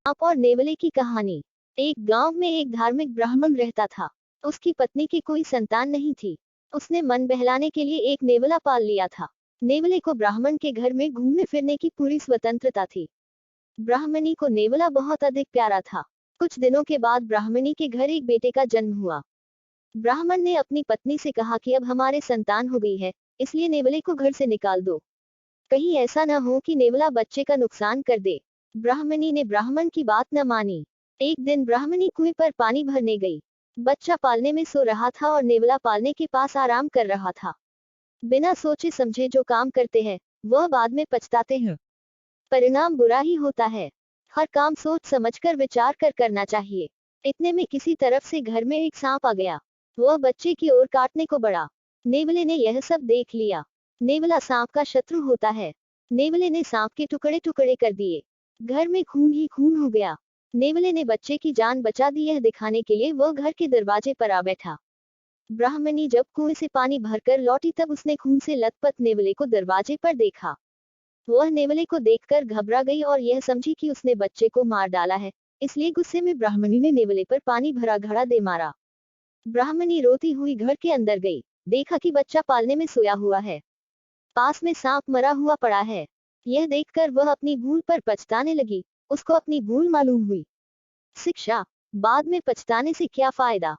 सांप और नेवले की कहानी। एक गांव में एक धार्मिक ब्राह्मण रहता था। उसकी पत्नी की कोई संतान नहीं थी। उसने मन बहलाने के लिए एक नेवला पाल लिया था। नेवले को ब्राह्मण के घर में घूमने फिरने की पूरी स्वतंत्रता थी। ब्राह्मणी को नेवला बहुत अधिक प्यारा था। कुछ दिनों के बाद ब्राह्मणी के घर एक बेटे का जन्म हुआ। ब्राह्मण ने अपनी पत्नी से कहा कि अब हमारे संतान हो गई है, इसलिए नेवले को घर से निकाल दो। कहीं ऐसा न हो कि नेवला बच्चे का नुकसान कर दे। ब्राह्मणी ने ब्राह्मण की बात न मानी। एक दिन ब्राह्मणी कुएं पर पानी भरने गई। बच्चा पालने में सो रहा था और नेवला पालने के पास आराम कर रहा था। बिना सोचे समझे जो काम करते हैं वह बाद में पछताते हैं। परिणाम बुरा ही होता है। हर काम सोच समझकर विचार कर करना चाहिए। इतने में किसी तरफ से घर में एक सांप आ गया। वह बच्चे की ओर काटने को बढ़ा। नेवले ने यह सब देख लिया। नेवला सांप का शत्रु होता है। नेवले ने सांप के टुकड़े टुकड़े कर दिए। घर में खून ही खून हो गया। नेवले ने बच्चे की जान बचा दी, यह दिखाने के लिए वह घर के दरवाजे पर आ बैठा। ब्राह्मणी जब कुएं से पानी भरकर लौटी तब उसने खून से लथपथ नेवले को दरवाजे पर देखा। वह नेवले को देखकर घबरा गई और यह समझी कि उसने बच्चे को मार डाला है, इसलिए गुस्से में ब्राह्मणी ने नेवले पर पानी भरा घड़ा दे मारा। ब्राह्मणी रोती हुई घर के अंदर गई। देखा कि बच्चा पालने में सोया हुआ है। पास में सांप मरा हुआ पड़ा है। यह देखकर वह अपनी भूल पर पछताने लगी। उसको अपनी भूल मालूम हुई। शिक्षा, बाद में पछताने से क्या फायदा।